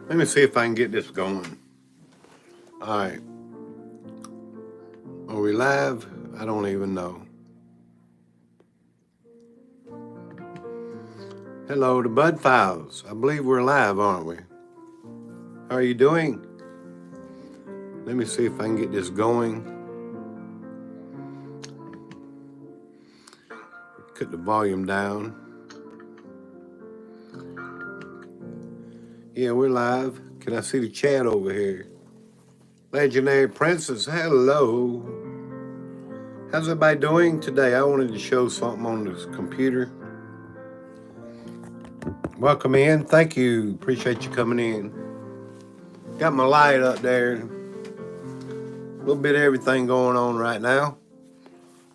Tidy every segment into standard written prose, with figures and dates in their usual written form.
Let me see if I can get this going. All right. Are we live? I don't even know. Hello to Bud Files. I believe we're live, aren't we? How are you doing? Let me see if I can get this going. Cut the volume down. Yeah, we're live. Can I see the chat over here? Legendary Princess, hello. How's everybody doing today? I wanted to show something on this computer. Welcome in. Thank you. Appreciate you coming in. Got my light up there. A little bit of everything going on right now.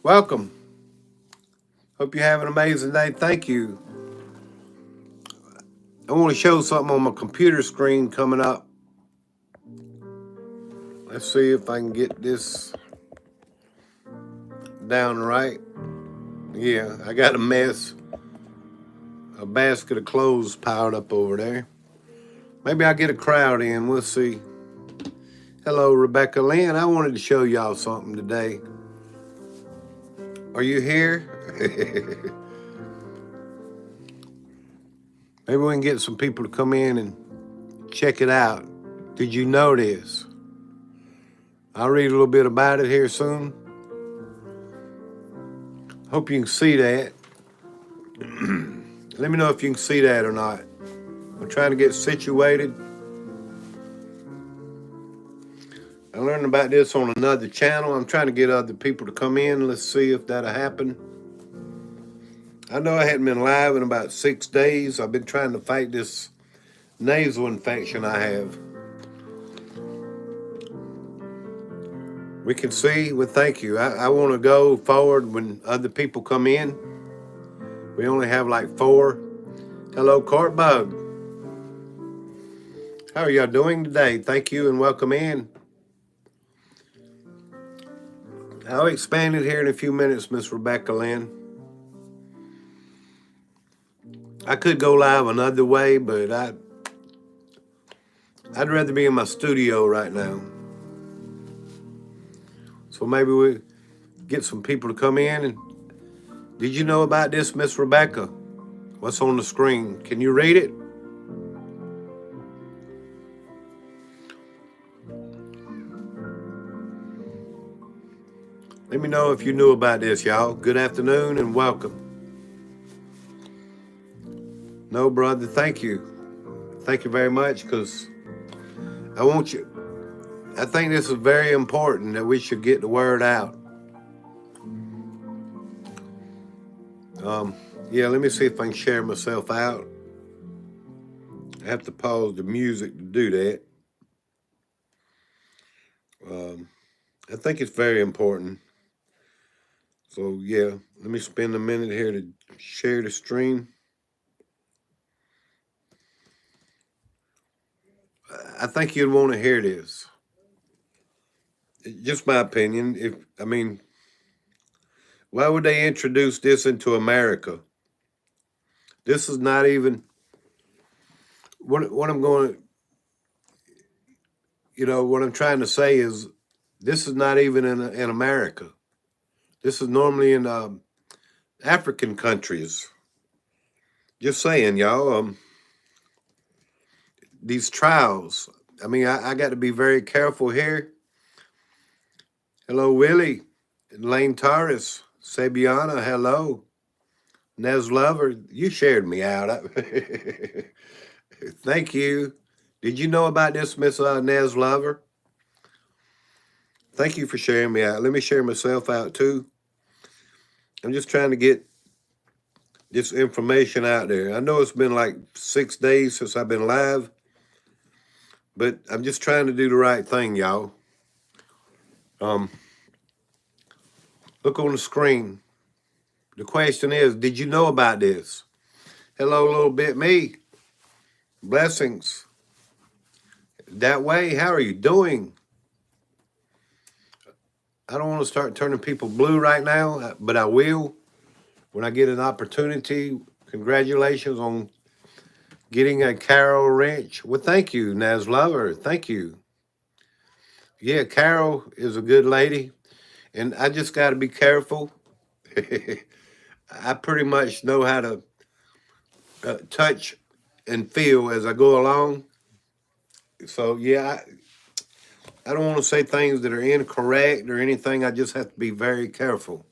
Welcome. Hope you have an amazing day. Thank you. I want to show something on my computer screen coming up. Let's see if I can get this down right. Yeah, I got a mess. A basket of clothes piled up over there. Maybe I'll get a crowd in. We'll see. Hello, Rebecca Lynn. I wanted to show y'all something today. Are you here? Maybe we can get some people to come in and check it out. Did you know this? I'll read a little bit about it here soon. Hope you can see that. Let me know if you can see that or not. I'm trying to get situated. I learned about this on another channel. I'm trying to get other people to come in. Let's see if that'll happen. I know I hadn't been live in about 6 days. I've been trying to fight this nasal infection I have. We can see. Well, thank you. I want to go forward when other people come in. We only have like 4. Hello, Court Bug. How are y'all doing today? Thank you and welcome in. I'll expand it here in a few minutes, Miss Rebecca Lynn. I could go live another way, but I'd rather be in my studio right now. So maybe we get some people to come in. And did you know about this, Miss Rebecca? What's on the screen? Can you read it? Let me know if you knew about this, y'all. Good afternoon and welcome. No, brother, thank you. Thank you very much, because I want you. I think this is very important that we should get the word out. Yeah, let me see if I can share myself out. I have to pause the music to do that. I think it's very important. So yeah, let me spend a minute here to share the stream. I think you'd want to hear this. Just my opinion. Why would they introduce this into America? This is not even what I'm going to, what I'm trying to say is this is not even in America. This is normally in African countries. Just saying, y'all. These trials. I got to be very careful here. Hello, Willie. Lane Torres. Sabiana, hello. Nez Lover, you shared me out. Thank you. Did you know about this, Miss Nez Lover? Thank you for sharing me out. Let me share myself out too. I'm just trying to get this information out there. I know it's been like 6 days since I've been live, but I'm just trying to do the right thing, y'all. Look on the screen. The question is, did you know about this? Hello, little bit me. Blessings. That way, how are you doing? I don't want to start turning people blue right now, but I will when I get an opportunity. Congratulations on Getting a Carol wrench. Well, thank you, Naz Lover. Thank you. Yeah, Carol is a good lady, and I just got to be careful. I pretty much know how to touch and feel as I go along. So yeah, I don't want to say things that are incorrect or anything. I just have to be very careful.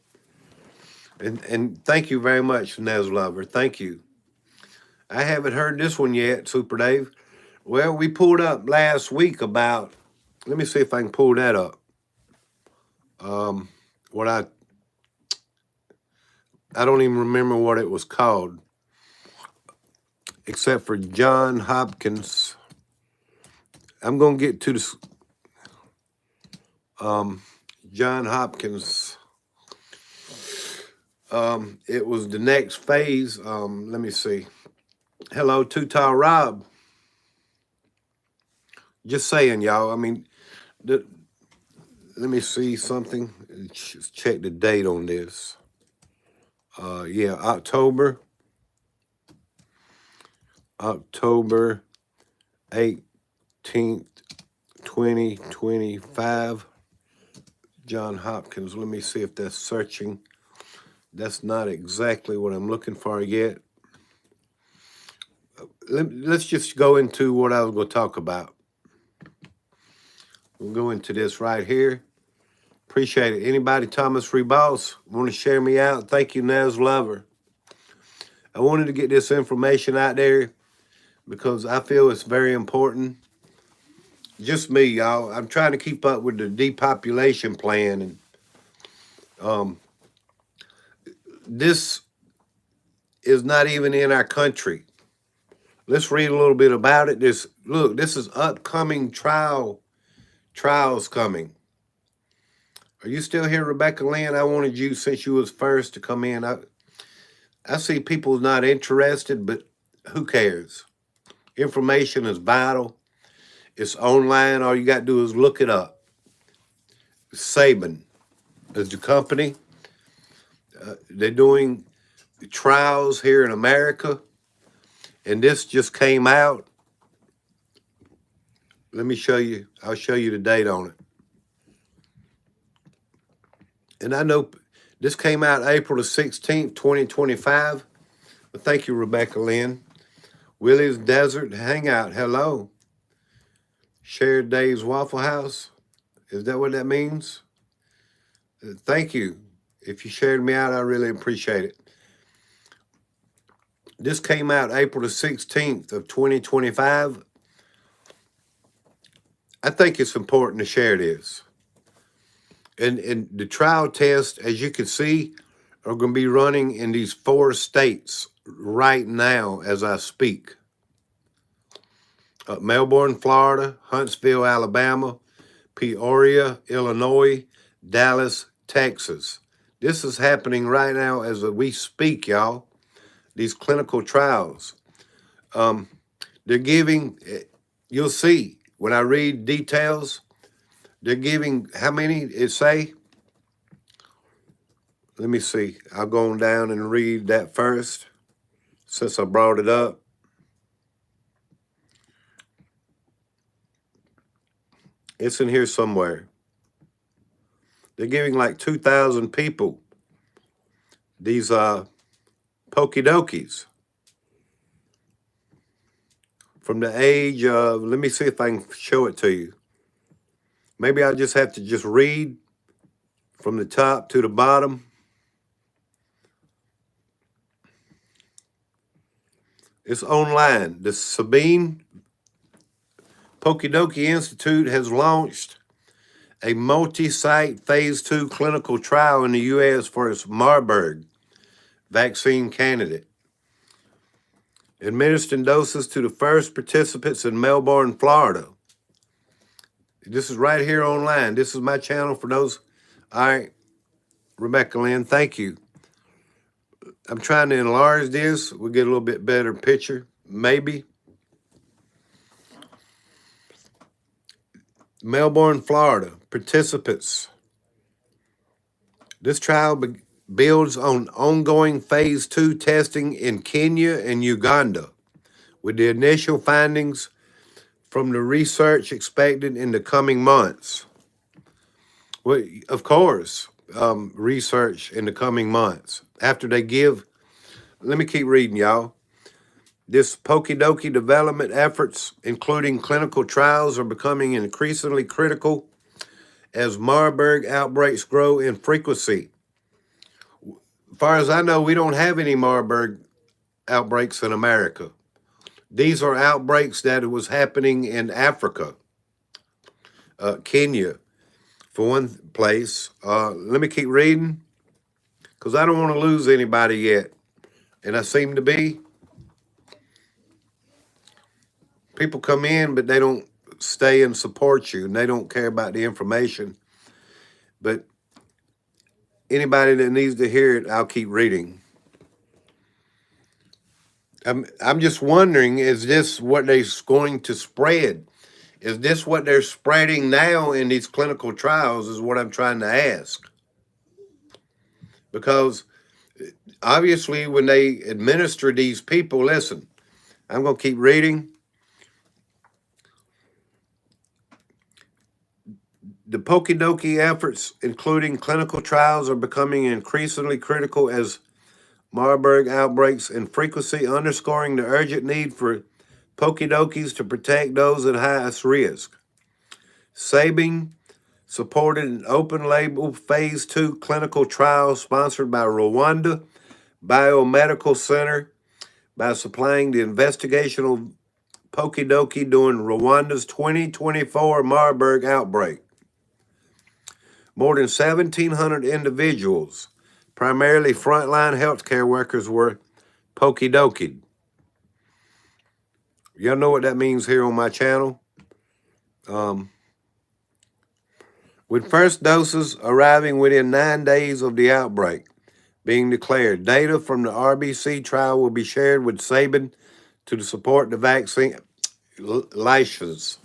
And thank you very much, Nez Lover. Thank you. I haven't heard this one yet, Super Dave. Well, we pulled up last week about. Let me see if I can pull that up. What I don't even remember what it was called, except for John Hopkins. I'm gonna get to this. John Hopkins. It was the next phase. Let me see. Hello, Tutal Rob. Just saying, y'all. I mean, let me see something. Just check the date on this. Yeah, October 18th, 2025. John Hopkins. Let me see if that's searching. That's not exactly what I'm looking for yet. Let's just go into what I was going to talk about. We'll go into this right here. Appreciate it. Anybody, Thomas Reboss, want to share me out? Thank you, Nez Lover. I wanted to get this information out there because I feel it's very important. Just me, y'all. I'm trying to keep up with the depopulation plan, and this is not even in our country. Let's read a little bit about it. This is upcoming trials coming. Are you still here, Rebecca Lynn? I wanted you, since you was first, to come in. I see people not interested, but who cares? Information is vital. It's online. All you got to do is look it up. Saban is the company. They're doing trials here in America, and this just came out. Let me show you. I'll show you the date on it. And I know this came out April the 16th, 2025. But thank you, Rebecca Lynn. Willie's Desert Hangout. Hello. Shared Dave's Waffle House. Is that what that means? Thank you. If you shared me out, I really appreciate it. This came out April the 16th of 2025. I think it's important to share this. And the trial tests, as you can see, are going to be running in these 4 states right now as I speak. Melbourne, Florida, Huntsville, Alabama, Peoria, Illinois, Dallas, Texas. This is happening right now as we speak, y'all. These clinical trials. They're giving, you'll see when I read details, they're giving, how many it say? Let me see. I'll go on down and read that first, since I brought it up. It's in here somewhere. They're giving like 2,000 people these Pokidokies from the age of, let me see if I can show it to you. Maybe I just have to just read from the top to the bottom. It's online. The Sabine Pokidoki Institute has launched a multi-site phase 2 clinical trial in the U.S. for its Marburg vaccine candidate. Administering doses to the first participants in Melbourne, Florida. This is right here online. This is my channel for those. All right, Rebecca Lynn, thank you. I'm trying to enlarge this. We'll get a little bit better picture, maybe. Melbourne, Florida, participants. This trial builds on ongoing phase 2 testing in Kenya and Uganda, with the initial findings from the research expected in the coming months. Well, of course, research in the coming months. After they give, let me keep reading, y'all. This Pokidoki development efforts, including clinical trials, are becoming increasingly critical as Marburg outbreaks grow in frequency. As far as I know, we don't have any Marburg outbreaks in America. These are outbreaks that was happening in Africa, Kenya, for one place. Let me keep reading, because I don't want to lose anybody yet. And I seem to be. People come in, but they don't stay and support you, and they don't care about the information. But anybody that needs to hear it, I'll keep reading. I'm just wondering, is this what they're going to spread? Is this what they're spreading now in these clinical trials, is what I'm trying to ask. Because obviously when they administer these people, listen, I'm going to keep reading. The Pokidoki efforts, including clinical trials, are becoming increasingly critical as Marburg outbreaks in frequency, underscoring the urgent need for Pokidokis to protect those at highest risk. Sabin supported an open-label phase 2 clinical trial sponsored by Rwanda Biomedical Center by supplying the investigational Pokidoki during Rwanda's 2024 Marburg outbreak. More than 1,700 individuals, primarily frontline healthcare workers, were Pokidokied. Y'all know what that means here on my channel. With first doses arriving within 9 days of the outbreak being declared, data from the RBC trial will be shared with Sabin to support the vaccine license.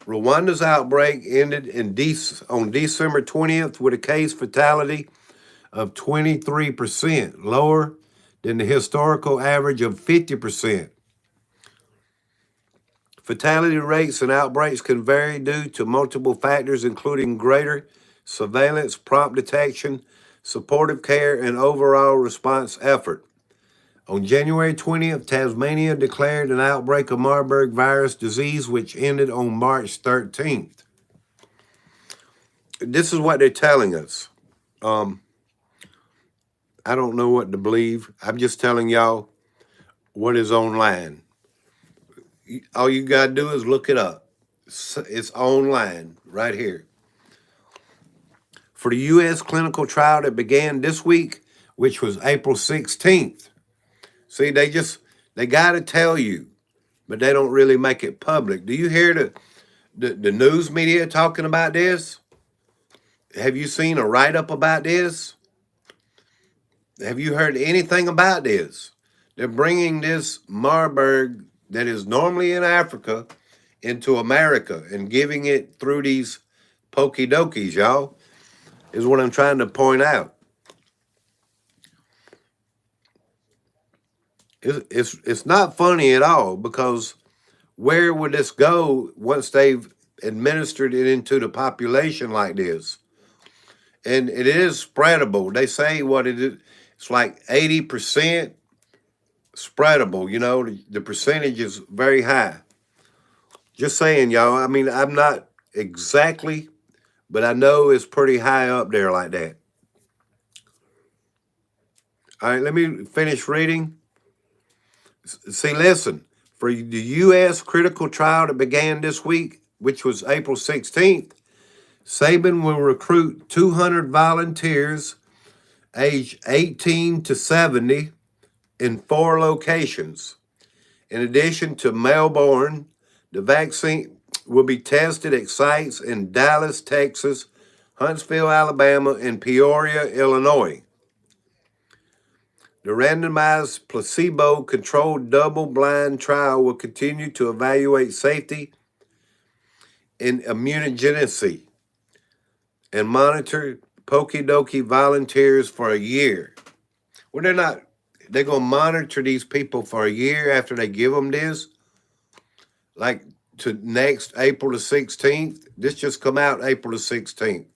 Rwanda's outbreak ended on December 20th with a case fatality of 23%, lower than the historical average of 50%. Fatality rates and outbreaks can vary due to multiple factors, including greater surveillance, prompt detection, supportive care, and overall response effort. On January 20th, Tasmania declared an outbreak of Marburg virus disease, which ended on March 13th. This is what they're telling us. I don't know what to believe. I'm just telling y'all what is online. All you got to do is look it up. It's online right here. For the U.S. clinical trial that began this week, which was April 16th. See, they got to tell you, but they don't really make it public. Do you hear the news media talking about this? Have you seen a write-up about this? Have you heard anything about this? They're bringing this Marburg that is normally in Africa into America and giving it through these Pokidokis, y'all, is what I'm trying to point out. It's not funny at all, because where would this go once they've administered it into the population like this? And it is spreadable. They say what it is. It's like 80% spreadable. You know, the percentage is very high. Just saying, y'all. I mean, I'm not exactly, but I know it's pretty high up there like that. All right, let me finish reading. See, listen, for the U.S. critical trial that began this week, which was April 16th, Sabin will recruit 200 volunteers aged 18 to 70 in 4 locations. In addition to Melbourne, the vaccine will be tested at sites in Dallas, Texas, Huntsville, Alabama, and Peoria, Illinois. The randomized placebo-controlled double-blind trial will continue to evaluate safety and immunogenicity and monitor Pokidoki volunteers for a year. Well, they're not they're going to monitor these people for a year after they give them this, like to next April the 16th. This just come out April the 16th.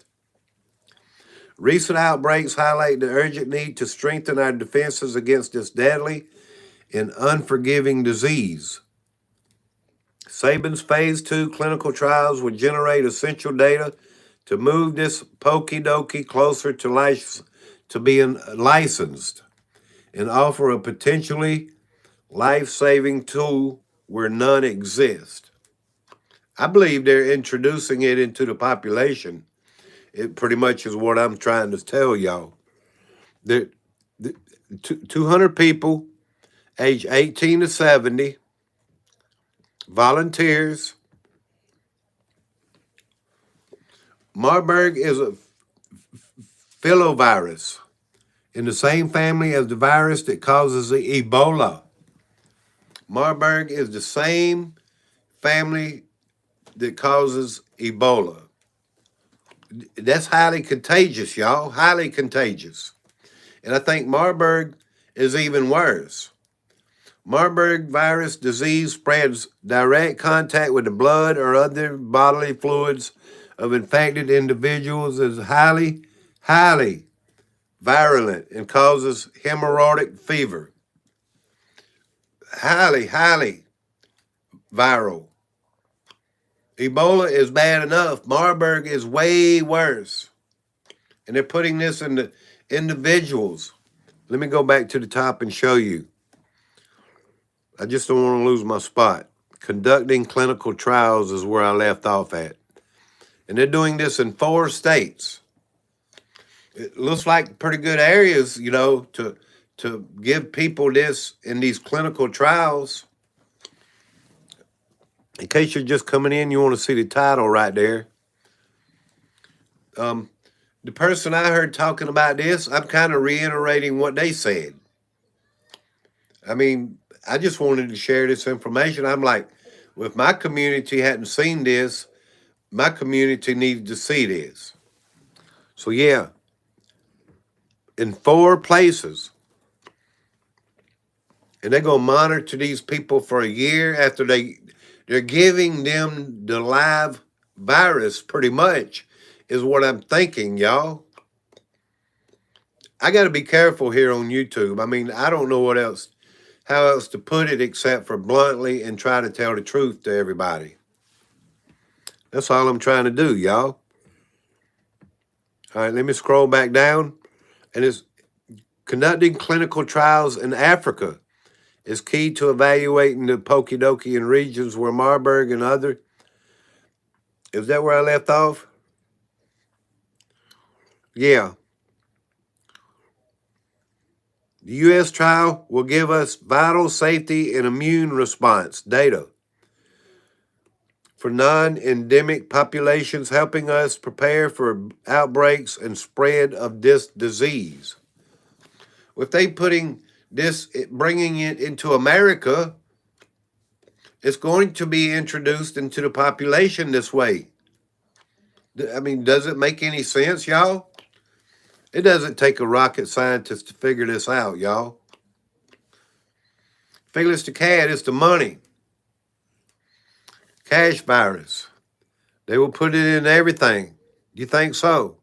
Recent outbreaks highlight the urgent need to strengthen our defenses against this deadly and unforgiving disease. Sabin's phase 2 clinical trials will generate essential data to move this pokey dokey closer to being licensed and offer a potentially life-saving tool where none exist. I believe they're introducing it into the population. It pretty much is what I'm trying to tell y'all. The 200 people, age 18 to 70, volunteers. Marburg is a filovirus in the same family as the virus that causes the Ebola. Marburg is the same family that causes Ebola. That's highly contagious, y'all. Highly contagious. And I think Marburg is even worse. Marburg virus disease spreads direct contact with the blood or other bodily fluids of infected individuals, is highly virulent and causes hemorrhagic fever. Highly viral. Ebola is bad enough. Marburg is way worse. And they're putting this in the individuals. Let me go back to the top and show you. I just don't want to lose my spot. Conducting clinical trials is where I left off at. And they're doing this in 4 states. It looks like pretty good areas, you know, to give people this in these clinical trials. In case you're just coming in, you want to see the title right there. The person I heard talking about this, I'm kind of reiterating what they said. I mean, I just wanted to share this information. I'm like, well, if my community hadn't seen this, my community needed to see this. So yeah, in 4 places. And they're going to monitor these people for a year after they're giving them the live virus, pretty much, is what I'm thinking, y'all. I got to be careful here on YouTube. I mean, I don't know how else to put it except for bluntly and try to tell the truth to everybody. That's all I'm trying to do, y'all. All right, let me scroll back down. And it's conducting clinical trials in Africa is key to evaluating the Pokidoki in regions where Marburg and other. Is that where I left off? Yeah. The U.S. trial will give us vital safety and immune response data for non-endemic populations, helping us prepare for outbreaks and spread of this disease. If they bringing it into America, it's going to be introduced into the population this way. I mean, does it make any sense, y'all? It doesn't take a rocket scientist to figure this out, y'all. Felix the cat is the money. Cash virus. They will put it in everything. You think so?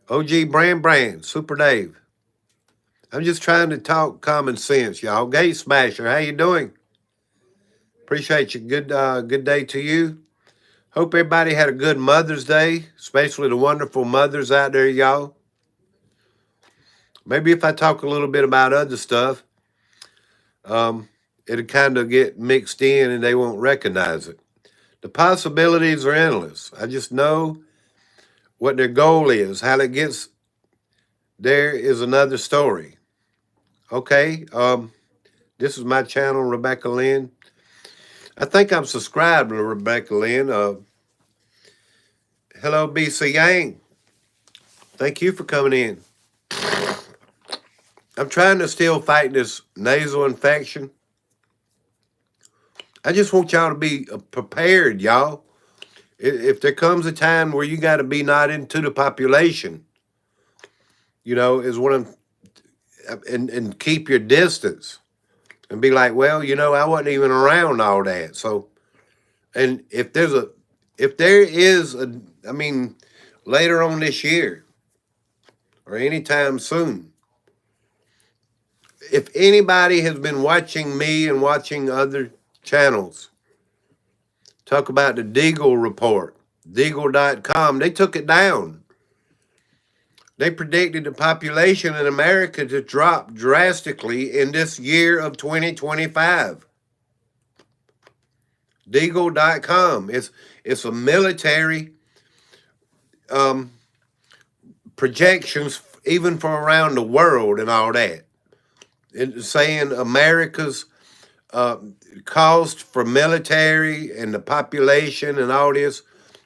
OG Brand, Super Dave. I'm just trying to talk common sense, y'all. Gate Smasher, how you doing? Appreciate you. Good day to you. Hope everybody had a good Mother's Day, especially the wonderful mothers out there, y'all. Maybe if I talk a little bit about other stuff, it'll kind of get mixed in and they won't recognize it. The possibilities are endless. I just know what their goal is. How it gets there is another story. Okay, this is my channel, Rebecca Lynn. I think I'm subscribed to Rebecca Lynn. Hello, BC Yang. Thank you for coming in. I'm trying to still fight this nasal infection. I just want y'all to be prepared, y'all. If there comes a time where you got to be not into the population, you know, is what and keep your distance and be like, well, I wasn't even around all that. So, and if there is I mean, later on this year or anytime soon, if anybody has been watching me and watching other channels talk about the Deagle report, Deagle.com, they took it down. They predicted the population in America to drop drastically in this year of 2025. Deagle.com. It's a military projections even for around the world and all that. It's saying America's cost for military and the population and all this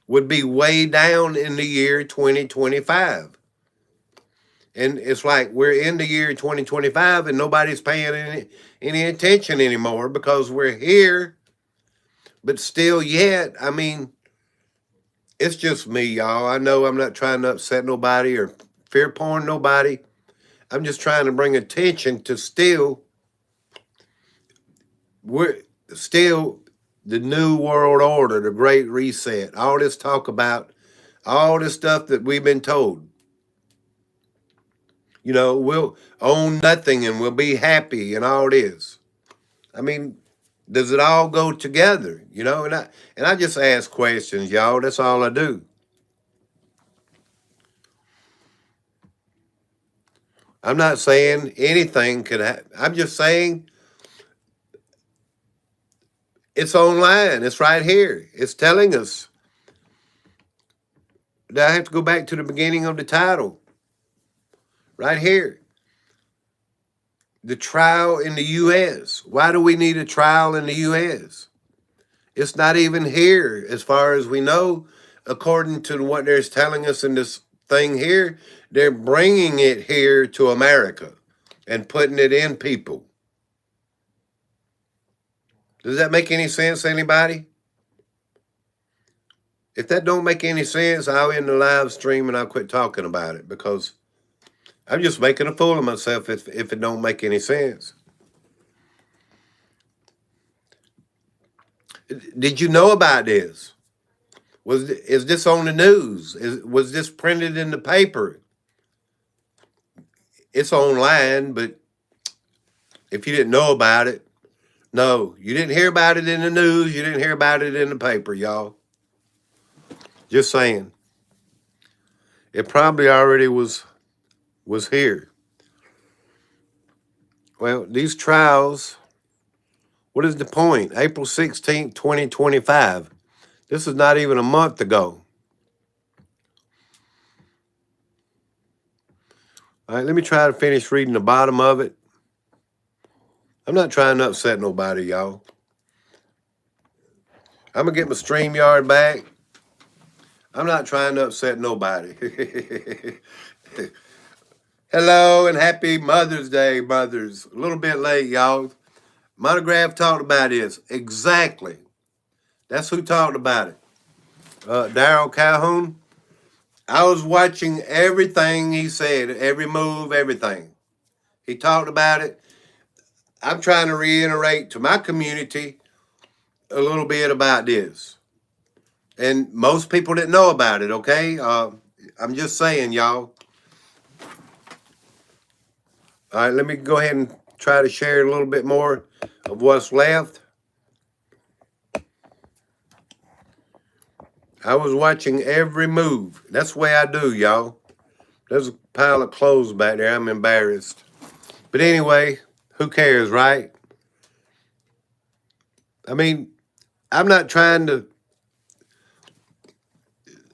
would be way down in the year 2025. And it's like we're in the year 2025 and nobody's paying any attention anymore because we're here. But still yet, I mean, it's just me, y'all. I know I'm not trying to upset nobody or fear porn nobody. I'm just trying to bring attention to we're still the new world order, the great reset, all this talk about all this stuff that we've been told. We'll own nothing and we'll be happy and all this. I mean, does it all go together? And I just ask questions, y'all. That's all I do. I'm not saying anything could happen. I'm just saying it's online. It's right here. It's telling us. Now I have to go back to the beginning of the title. Right here. The trial in the U.S. Why do we need a trial in the U.S.? It's not even here, as far as we know, according to what they're telling us in this thing here. They're bringing it here to America and putting it in people. Does that make any sense, anybody? If that don't make any sense, I'll end the live stream and I'll quit talking about it because I'm just making a fool of myself if it don't make any sense. Did you know about this? Is this on the news? Was this printed in the paper? It's online, but if you didn't know about it, no, you didn't hear about it in the news. You didn't hear about it in the paper, y'all. Just saying. It probably already was here. Well, these trials, what is the point? April 16th, 2025. This is not even a month ago. All right, let me try to finish reading the bottom of it. I'm not trying to upset nobody, y'all. I'm going to get my StreamYard back. I'm not trying to upset nobody. Hello and happy Mother's Day, mothers. A little bit late, y'all. Monograph talked about this. Exactly. That's who talked about it. Daryl Calhoun. I was watching everything he said, every move, everything. He talked about it. I'm trying to reiterate to my community a little bit about this. And most people didn't know about it, okay? I'm just saying, y'all. All right, let me go ahead and try to share a little bit more of what's left. I was watching every move. That's the way I do, y'all. There's a pile of clothes back there. I'm embarrassed. But anyway, who cares, right? I mean, I'm not trying to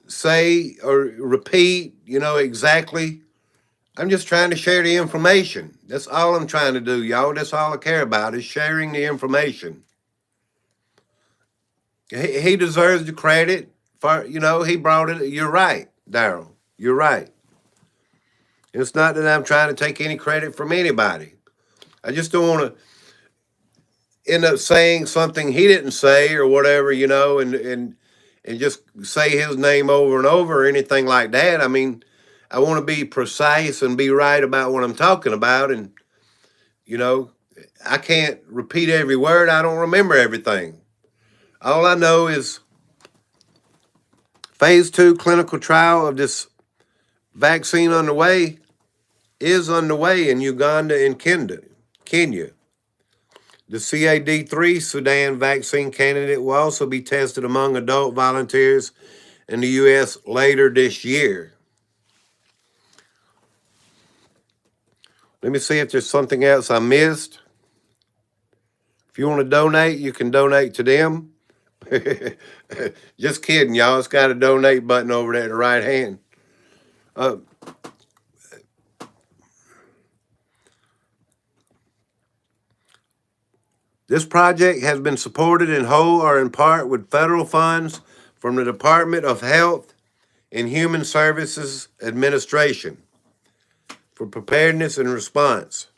say or repeat, exactly. I'm just trying to share the information. That's all I'm trying to do, y'all. That's all I care about is sharing the information. He deserves the credit for, he brought it. You're right, Daryl. You're right. It's not that I'm trying to take any credit from anybody. I just don't want to end up saying something he didn't say or whatever, and just say his name over and over or anything like that. I mean, I want to be precise and be right about what I'm talking about. And, you know, I can't repeat every word. I don't remember everything. All I know is phase 2 clinical trial of this vaccine is underway in Uganda and Kenya. The CAD3 Sudan vaccine candidate will also be tested among adult volunteers in the U.S. later this year. Let me see if there's something else I missed. If you want to donate, you can donate to them. Just kidding, y'all. It's got a donate button over there at the right hand. This project has been supported in whole or in part with federal funds from the Department of Health and Human Services Administration for Preparedness and Response,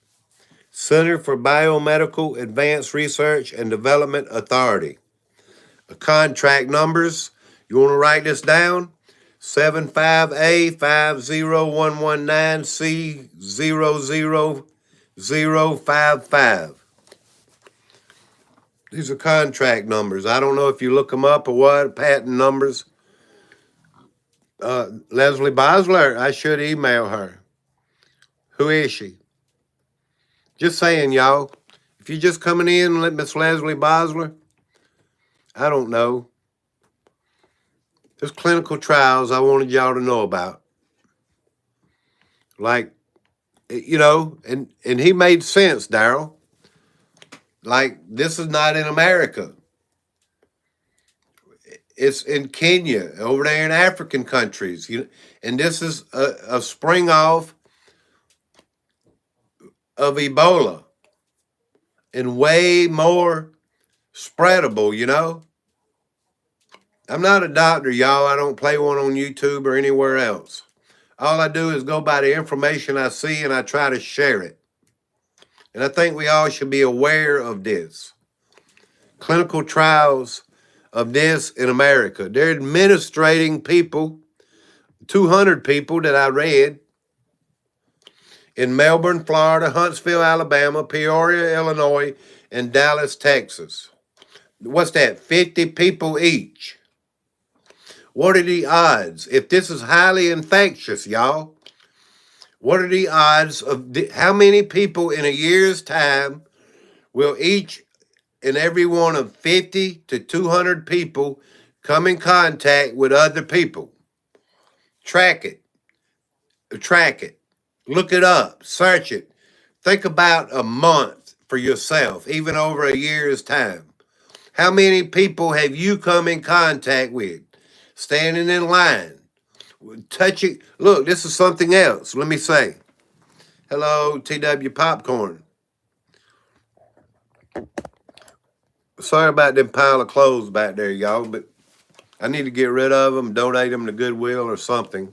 Center for Biomedical Advanced Research and Development Authority. Contract numbers, you want to write this down? 75A50119C00055. These are contract numbers. I don't know if you look them up or what, patent numbers. Leslie Bosler, I should email her. Who is she? Just saying, y'all. If you're just coming in and let Miss Leslie Bosler, I don't know. There's clinical trials I wanted y'all to know about. Like, you know, and he made sense, Daryl. Like, this is not in America. It's in Kenya, over there in African countries. And this is a spring off of Ebola and way more spreadable, you know? I'm not a doctor, y'all. I don't play one on YouTube or anywhere else. All I do is go by the information I see and I try to share it. And I think we all should be aware of this. Clinical trials of this in America. They're administrating people, 200 people that I read, in Melbourne, Florida, Huntsville, Alabama, Peoria, Illinois, and Dallas, Texas. What's that? 50 people each. What are the odds? If this is highly infectious, y'all, what are the odds of how many people in a year's time will each and every one of 50 to 200 people come in contact with other people? Track it. Look it up. Search it. Think about a month for yourself, even over a year's time. How many people have you come in contact with? Standing in line, touching. Look, this is something else. Let me say. Hello, TW Popcorn. Sorry about them pile of clothes back there, y'all, but I need to get rid of them, donate them to Goodwill or something.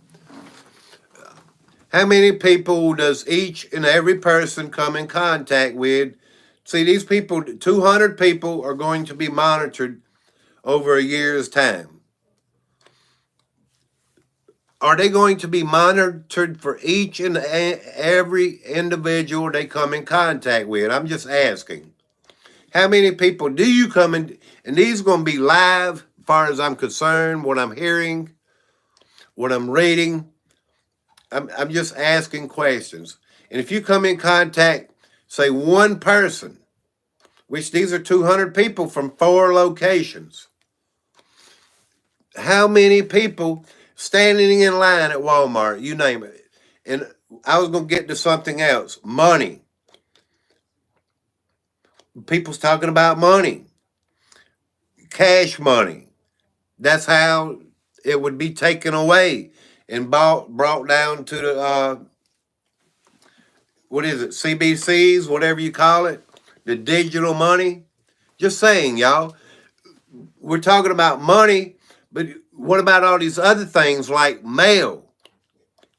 How many people does each and every person come in contact with? See, these people, 200 people are going to be monitored over a year's time. Are they going to be monitored for each and every individual they come in contact with? I'm just asking. How many people do you come in? And these are going to be live, as far as I'm concerned, what I'm hearing, what I'm reading. I'm just asking questions. And if you come in contact, say one person, which these are 200 people from 4 locations, how many people standing in line at Walmart, you name it. And I was going to get to something else. Money. People's talking about money. Cash money. That's how it would be taken away and brought down to the, what is it, CBCs, whatever you call it, the digital money. Just saying, y'all. We're talking about money, but what about all these other things like mail?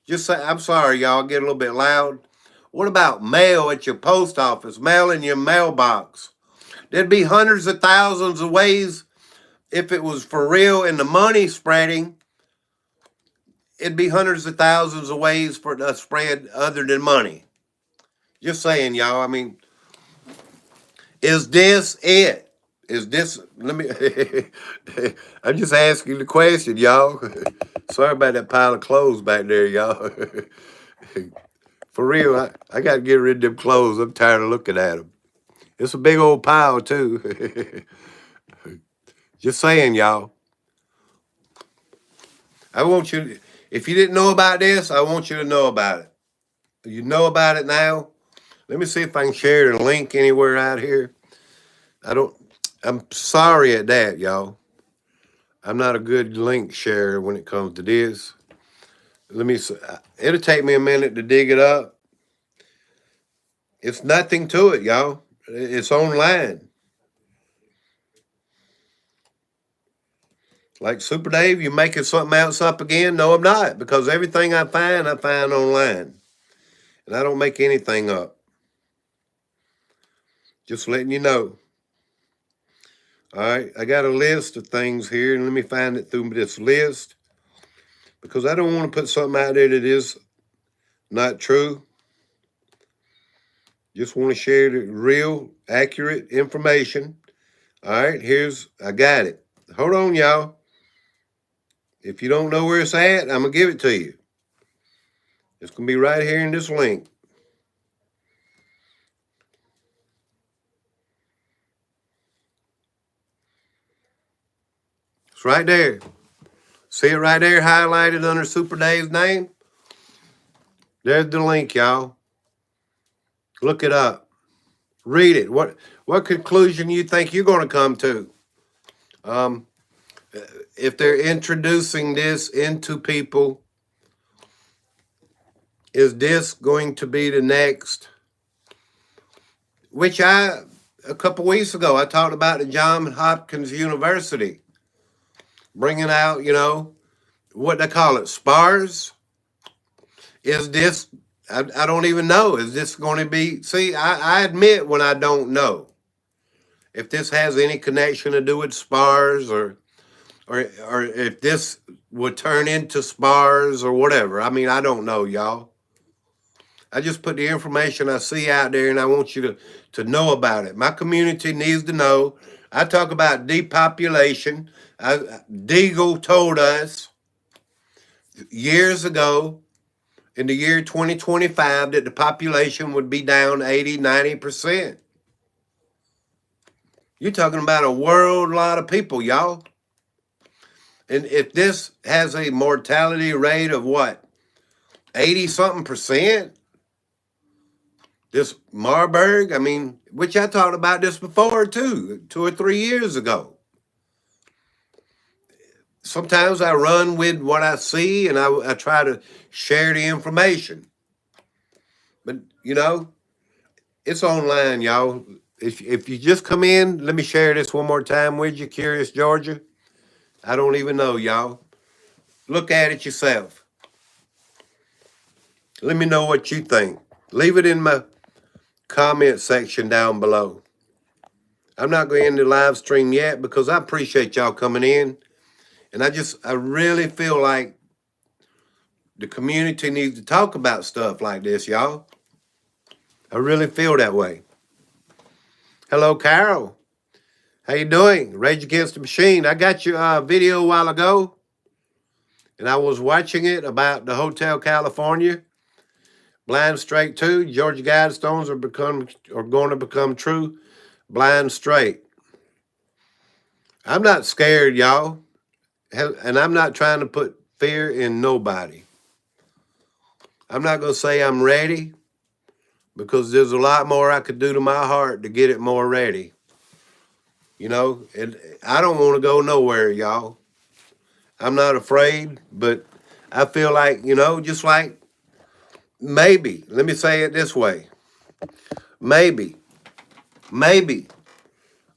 Just say, I'm sorry, y'all, get a little bit loud. What about mail at your post office, mail in your mailbox? There'd be hundreds of thousands of ways if it was for real and the money spreading. it'd be hundreds of thousands of ways for it to spread other than money. Just saying, y'all. I mean, is this it? Is this, let me, I'm just asking the question, y'all. Sorry about that pile of clothes back there, y'all. For real, I got to get rid of them clothes. I'm tired of looking at them. It's a big old pile, too. Just saying, y'all. I want you, if you didn't know about this, I want you to know about it. You know about it now. Let me see if I can share the link anywhere out here. I'm sorry at that, y'all. I'm not a good link sharer when it comes to this. Let me see. It'll take me a minute to dig it up. It's nothing to it, y'all. It's online. Like Super Dave, you making something else up again? No, I'm not, because everything I find online. And I don't make anything up. Just letting you know. All right, I got a list of things here, and let me find it through this list, because I don't want to put something out there that is not true. Just want to share the real, accurate information. All right, I got it. Hold on, y'all. If you don't know where it's at, I'm going to give it to you. It's going to be right here in this link. It's right there. See it right there highlighted under Super Dave's name? There's the link, y'all. Look it up. Read it. What conclusion you think you're going to come to? If they're introducing this into people, is this going to be the next? Which a couple weeks ago, I talked about the Johns Hopkins University bringing out, what they call it, SPARS. Is this, I don't even know. Is this going to be, see, I admit when I don't know. If this has any connection to do with SPARS or if this would turn into SPARS or whatever. I mean, I don't know, y'all. I just put the information I see out there, and I want you to know about it. My community needs to know. I talk about depopulation. Deagle told us years ago in the year 2025 that the population would be down 80, 90%. You're talking about a world lot of people, y'all. And if this has a mortality rate of what, 80-something percent, this Marburg, I mean, which I talked about this before too, 2 or 3 years ago. Sometimes I run with what I see and I try to share the information. But, it's online, y'all. If you just come in, let me share this one more time with you, Curious Georgia. I don't even know, y'all. Look at it yourself. Let me know what you think. Leave it in my comment section down below. I'm not going to end the live stream yet because I appreciate y'all coming in. And I really feel like the community needs to talk about stuff like this, y'all. I really feel that way. Hello, Carol. How you doing? Rage Against the Machine. I got your video a while ago, and I was watching it about the Hotel California. Blind Straight 2. Georgia Guidestones are going to become true. Blind Straight. I'm not scared, y'all. And I'm not trying to put fear in nobody. I'm not going to say I'm ready because there's a lot more I could do to my heart to get it more ready. And I don't want to go nowhere, y'all. I'm not afraid, but I feel like, just like maybe, let me say it this way. Maybe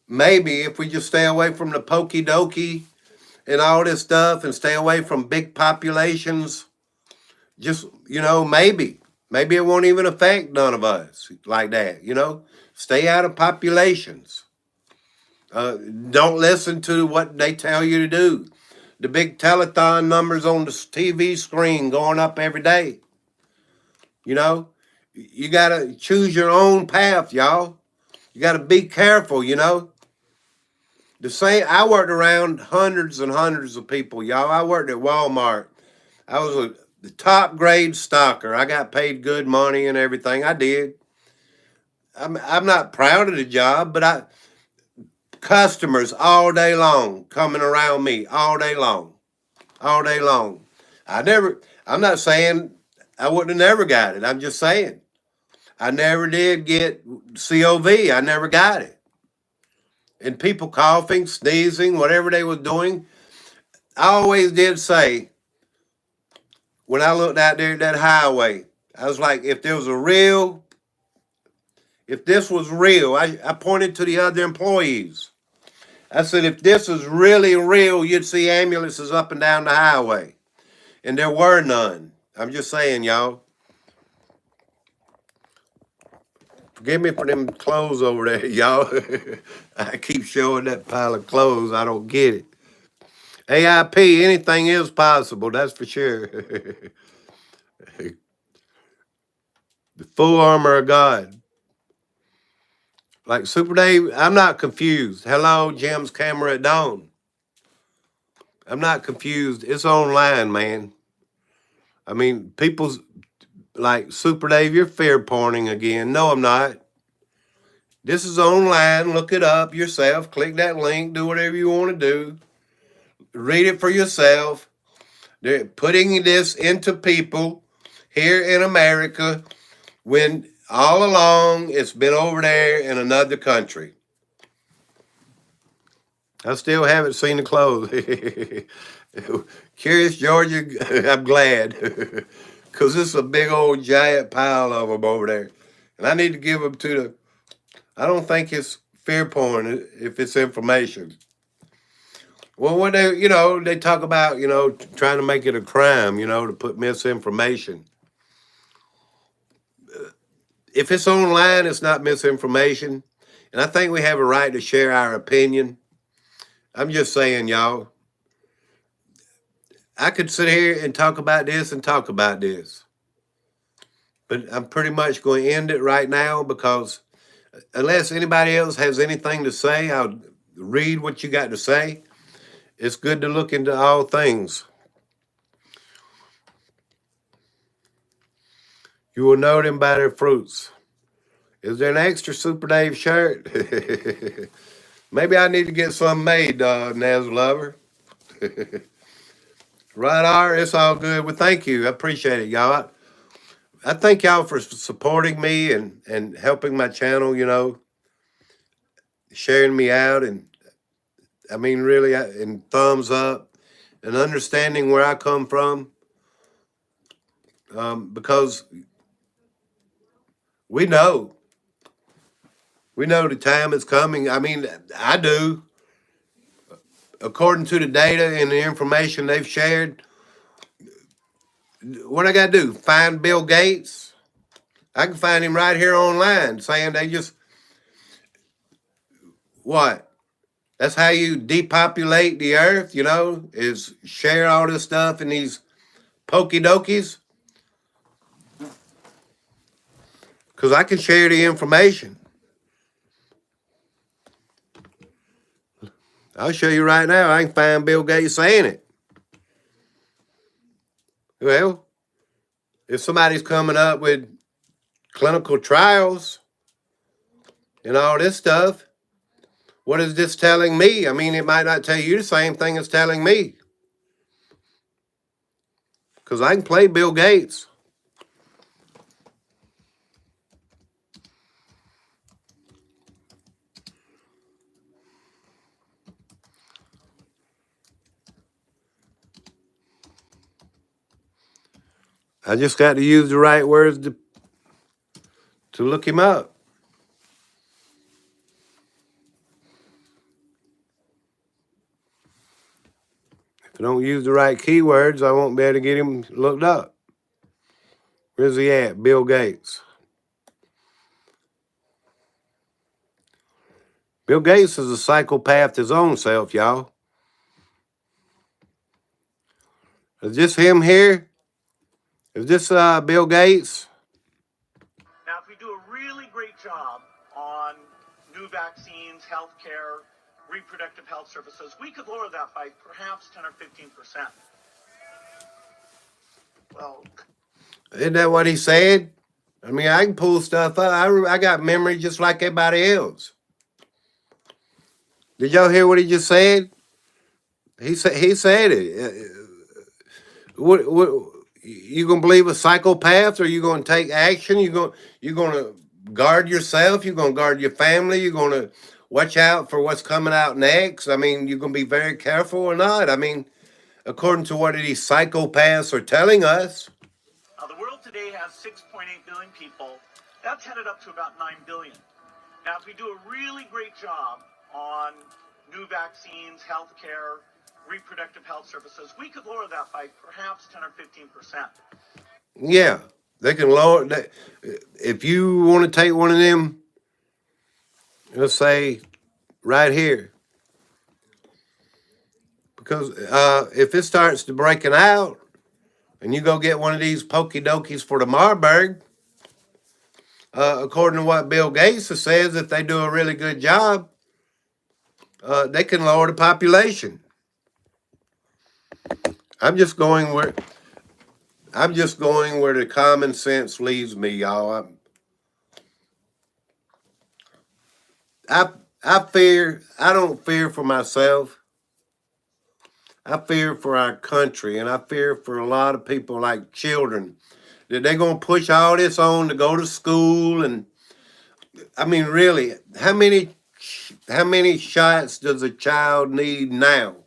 if we just stay away from the pokey dokey and all this stuff and stay away from big populations, just, maybe it won't even affect none of us like that, Stay out of populations. Don't listen to what they tell you to do. the big telethon numbers on the TV screen going up every day. You know, you got to choose your own path, y'all. You got to be careful, you know. The same, I worked around hundreds and hundreds of people, y'all. I worked at Walmart. I was the top grade stocker. I got paid good money and everything. I did. I'm not proud of the job, but customers all day long coming around me all day long, all day long. I'm not saying I wouldn't have never got it. I'm just saying I never did get COV. I never got it. And people coughing, sneezing, whatever they was doing, I always did say when I looked out there at that highway, I was like, if this was real, I pointed to the other employees. I said, if this is really real, you'd see ambulances up and down the highway. And there were none. I'm just saying, y'all. Forgive me for them clothes over there, y'all. I keep showing that pile of clothes. I don't get it. AIP, anything is possible, that's for sure. The full armor of God. Like Super Dave, I'm not confused. Hello, Jim's camera at dawn. I'm not confused. It's online, man. I mean, people's like Super Dave, you're fear porning again. No, I'm not. This is online. Look it up yourself. Click that link. Do whatever you want to do. Read it for yourself. They're putting this into people here in America when all along it's been over there in another country. I still haven't seen the clothes. Curious Georgia, I'm glad. Because it's a big old giant pile of them over there. And I need to give them to the, I don't think it's fear porn if it's information. Well, when they talk about, trying to make it a crime, to put misinformation. If it's online, it's not misinformation. And I think we have a right to share our opinion. I'm just saying, y'all, I could sit here and talk about this and talk about this. But I'm pretty much going to end it right now because unless anybody else has anything to say, I'll read what you got to say. It's good to look into all things. You will know them by their fruits. Is there an extra Super Dave shirt? Maybe I need to get some made, Naz Lover. Right, R, it's all good. Well, thank you. I appreciate it, y'all. I thank y'all for supporting me and helping my channel, sharing me out. And I mean, really, and thumbs up and understanding where I come from. Because we know the time is coming. I mean, I do. According to the data and the information they've shared, what I got to do? Find Bill Gates? I can find him right here online saying they just, what? That's how you depopulate the earth, is share all this stuff in these pokey dokies? Because I can share the information. I'll show you right now. I can find Bill Gates saying it. Well, if somebody's coming up with clinical trials and all this stuff, what is this telling me? I mean, it might not tell you the same thing it's telling me. Because I can play Bill Gates. I just got to use the right words to look him up. If I don't use the right keywords, I won't be able to get him looked up. Where's he at? Bill Gates. Bill Gates is a psychopath his own self, y'all. Is this him here? Is this Bill Gates? Now, if we do a really great job on new vaccines, healthcare, reproductive health services, we could lower that by perhaps 10 or 15%. Well, Isn't that what he said? I mean, I can pull stuff up. I got memory just like everybody else. Did y'all hear what he just said? He said it. What you gonna believe a psychopath, or you gonna take action? You gonna guard yourself? You gonna guard your family? You gonna watch out for what's coming out next? I mean, you gonna be very careful or not? I mean, according to what these psychopaths are telling us. The world today has 6.8 billion people. That's headed up to about 9 billion. Now, if we do a really great job on new vaccines, healthcare, reproductive health services, we could lower that by perhaps 10 or 15%. Yeah, they can lower that. If you want to take one of them, let's say right here, because if it starts to breaking out, and you go get one of these pokey dokies for the Marburg, according to what Bill Gates says, if they do a really good job, they can lower the population. I'm just going where the common sense leads me, y'all. I don't fear for myself. I fear for our country, and I fear for a lot of people like children that they're gonna push all this on to go to school. And I mean, really, how many shots does a child need now?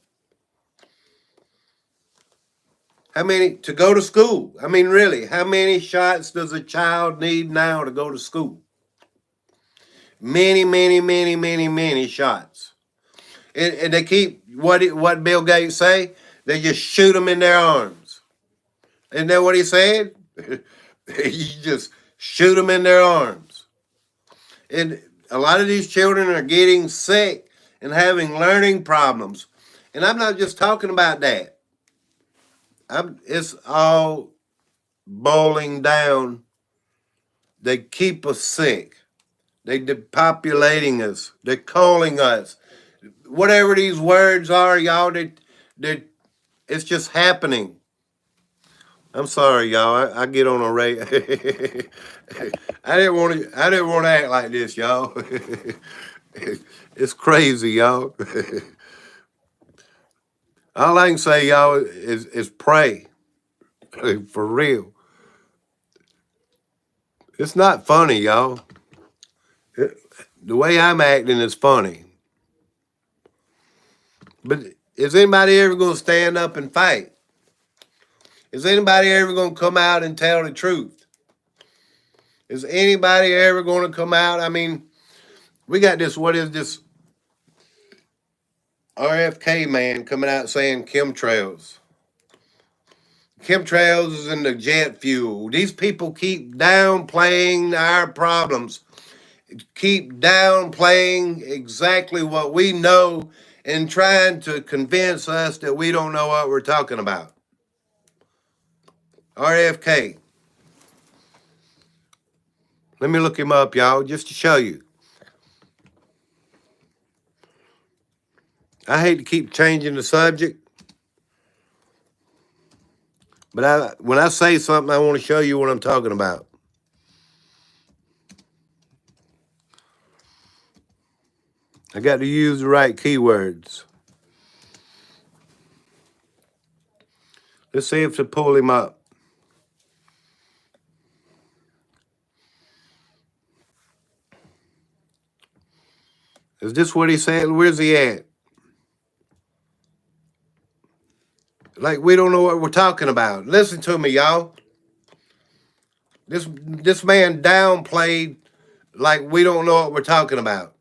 How many to go to school? I mean, really, how many shots does a child need now to go to school? Many, many, many, many, many shots. And they keep what Bill Gates say? They just shoot them in their arms. Isn't that what he said? You just shoot them in their arms. And a lot of these children are getting sick and having learning problems. And I'm not just talking about that. It's all boiling down. They keep us sick. They depopulating us. They're calling us. Whatever these words are, y'all, that it's just happening. I'm sorry, y'all. I get on a rate. I didn't want to act like this, y'all. It's crazy, y'all. All I can say, y'all, is pray. For real. It's not funny, y'all. The way I'm acting is funny. But is anybody ever going to stand up and fight? Is anybody ever going to come out and tell the truth? Is anybody ever going to come out? I mean, we got this, what is this RFK man coming out saying chemtrails. Chemtrails is in the jet fuel. These people keep downplaying our problems, keep downplaying exactly what we know and trying to convince us that we don't know what we're talking about. RFK. Let me look him up, y'all, just to show you. I hate to keep changing the subject, but when I say something, I want to show you what I'm talking about. I got to use the right keywords. Let's see if to pull him up. Is this what he said? Where's he at? Like we don't know what we're talking about. Listen to me, y'all. This man downplayed like we don't know what we're talking about.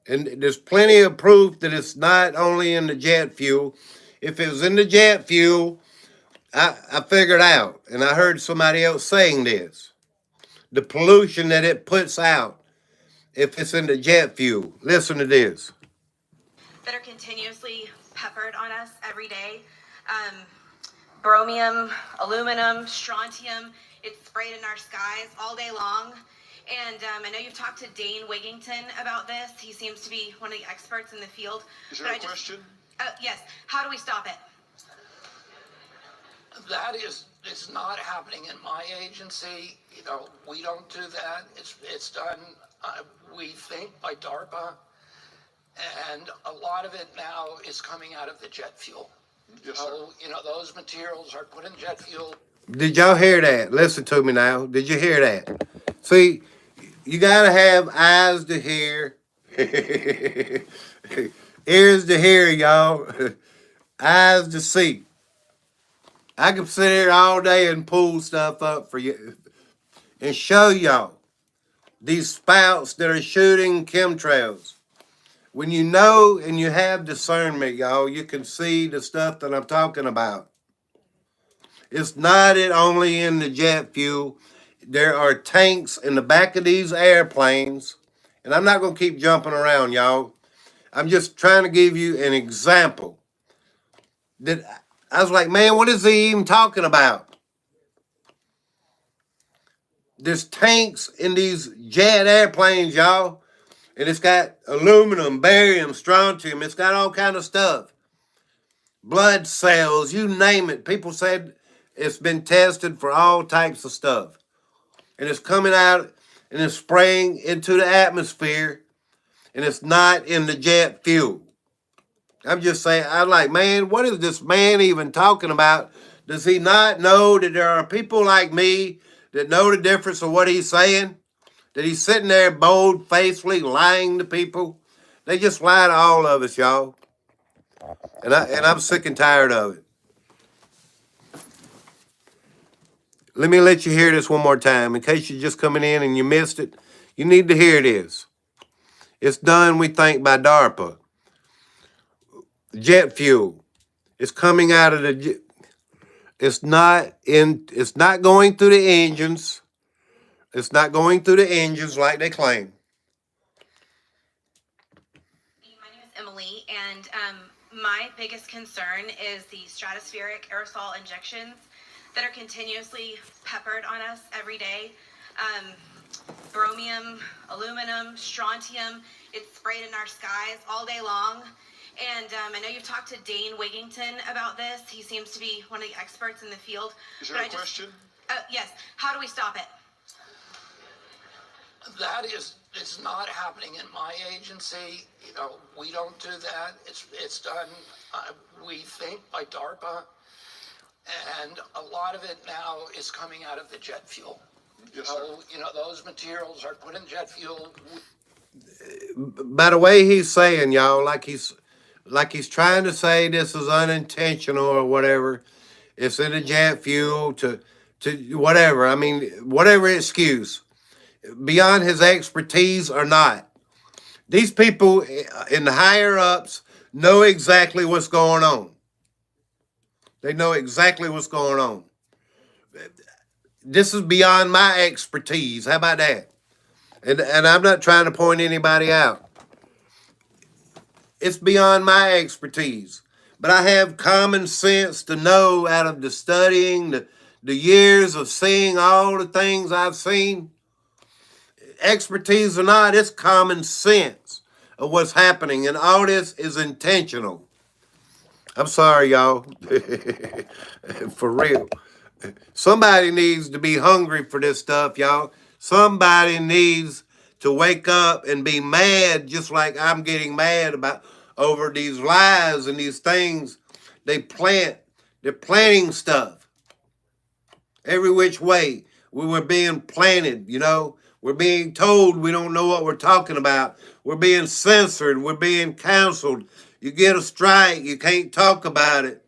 And there's plenty of proof that it's not only in the jet fuel. If it was in the jet fuel, I figured out, and I heard somebody else saying this. The pollution that it puts out if it's in the jet fuel. Listen to this. That are continuously peppered on us every day. bromium, aluminum, strontium. It's sprayed in our skies all day long. And I know you've talked to Dane Wigington about this. He seems to be one of the experts in the field. Is there a question? Yes. How do we stop it? That is not happening in my agency. You know, we don't do that. It's done, we think, by DARPA, and a lot of it now is coming out of the jet fuel. Yes, so, you know, those materials are put in jet fuel. Did y'all hear that? Listen to me now. Did you hear that? See, you gotta have eyes to hear, ears to hear, y'all, eyes to see. I can sit here all day and pull stuff up for you and show y'all these spouts that are shooting chemtrails. When you know and you have discernment, y'all, you can see the stuff that I'm talking about. It's not only in the jet fuel. There are tanks in the back of these airplanes. And I'm not going to keep jumping around, y'all. I'm just trying to give you an example. That I was like, man, what is he even talking about? There's tanks in these jet airplanes, y'all. And it's got aluminum, barium, strontium. It's got all kind of stuff. Blood cells, you name it. People said it's been tested for all types of stuff. And it's coming out and it's spraying into the atmosphere. And it's not in the jet fuel. I'm just saying, I'm like, man, what is this man even talking about? Does he not know that there are people like me that know the difference of what he's saying? That he's sitting there bold-facedly lying to people? They just lie to all of us, y'all. And I'm sick and tired of it. Let me let you hear this one more time. In case you're just coming in and you missed it, you need to hear this. It's done, we think, by DARPA. Jet fuel. It's coming out of the... It's not going through the engines. It's not going through the engines like they claim. My name is Emily, and my biggest concern is the stratospheric aerosol injections that are continuously peppered on us every day. Bromium, aluminum, strontium, it's sprayed in our skies all day long. And I know you've talked to Dane Wigington about this. He seems to be one of the experts in the field. Is there a question? Yes. How do we stop it? That is not happening in my agency. You know, we don't do that. It's done, we think, by DARPA, and a lot of it now is coming out of the jet fuel. Yes, so, you know, those materials are put in jet fuel. By the way he's saying, y'all, like he's trying to say this is unintentional or whatever. It's in the jet fuel to whatever. I mean, whatever excuse. Beyond his expertise or not. These people in the higher ups know exactly what's going on. They know exactly what's going on. This is beyond my expertise. How about that? And I'm not trying to point anybody out. It's beyond my expertise. But I have common sense to know out of the studying, the years of seeing all the things I've seen. Expertise or not, it's common sense of what's happening. And all this is intentional. I'm sorry, y'all. For real. Somebody needs to be hungry for this stuff, y'all. Somebody needs to wake up and be mad just like I'm getting mad about over these lies and these things they plant. They're planting stuff every which way. We were being planted, you know. We're being told we don't know what we're talking about. We're being censored. We're being canceled. You get a strike, you can't talk about it.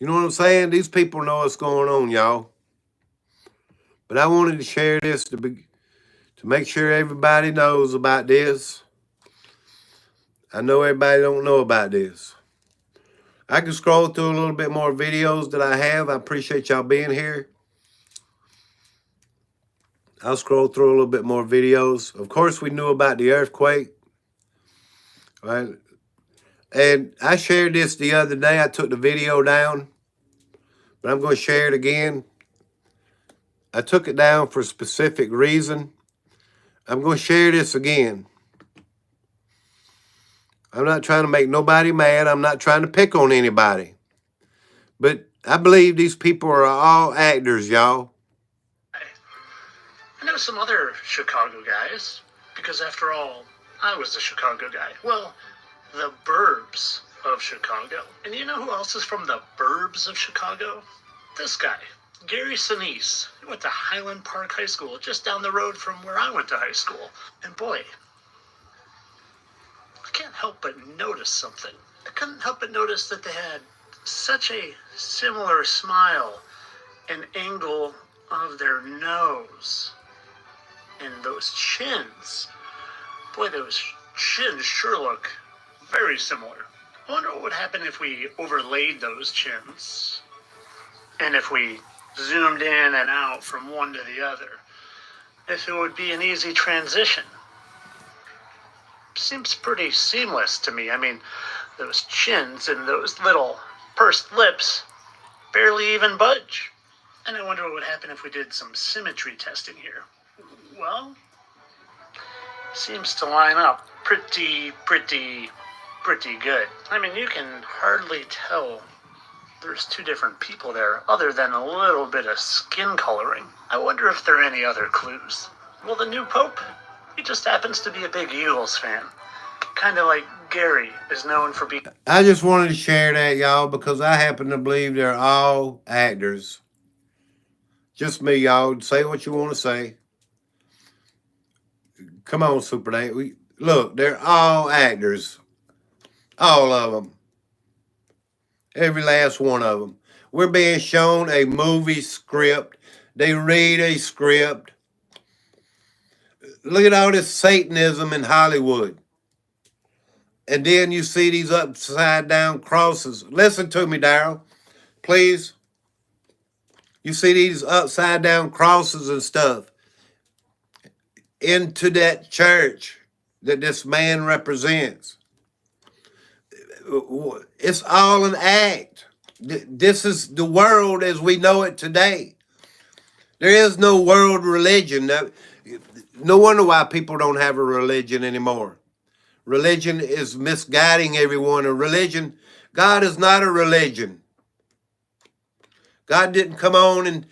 You know what I'm saying? These people know what's going on, y'all. But I wanted to share this to make sure everybody knows about this. I know everybody don't know about this. I can scroll through a little bit more videos that I have. I appreciate y'all being here. I'll scroll through a little bit more videos. Of course, we knew about the earthquake, right? And I shared this the other day. I took the video down, but I'm going to share it again. I took it down for a specific reason. I'm going to share this again. I'm not trying to make nobody mad. I'm not trying to pick on anybody. But I believe these people are all actors, y'all. I know some other Chicago guys, because after all, I was a Chicago guy. Well, the burbs of Chicago. And you know who else is from the burbs of Chicago? This guy, Gary Sinise. He went to Highland Park High School, just down the road from where I went to high school. And boy, I can't help but notice something. I couldn't help but notice that they had such a similar smile and angle of their nose. And those chins. Boy, those chins sure look very similar. I wonder what would happen if we overlaid those chins. And if we zoomed in and out from one to the other. If it would be an easy transition. Seems pretty seamless to me. I mean, those chins and those little pursed lips barely even budge. And I wonder what would happen if we did some symmetry testing here. Well, seems to line up pretty good. I mean, you can hardly tell there's two different people there other than a little bit of skin coloring. I wonder if there are any other clues. Well, the new Pope, he just happens to be a big Eagles fan. Kind of like Gary is known for being... I just wanted to share that, y'all, because I happen to believe they're all actors. Just me, y'all. Say what you want to say. Come on, Super Dave. Look, they're all actors. All of them. Every last one of them. We're being shown a movie script. They read a script. Look at all this Satanism in Hollywood. And then you see these upside down crosses. Listen to me, Daryl. Please. You see these upside down crosses and stuff into that church that this man represents. It's all an act. This is the world as we know it today. There is no world religion. No wonder why people don't have a religion anymore. Religion is misguiding everyone. God is not a religion. God didn't come on and,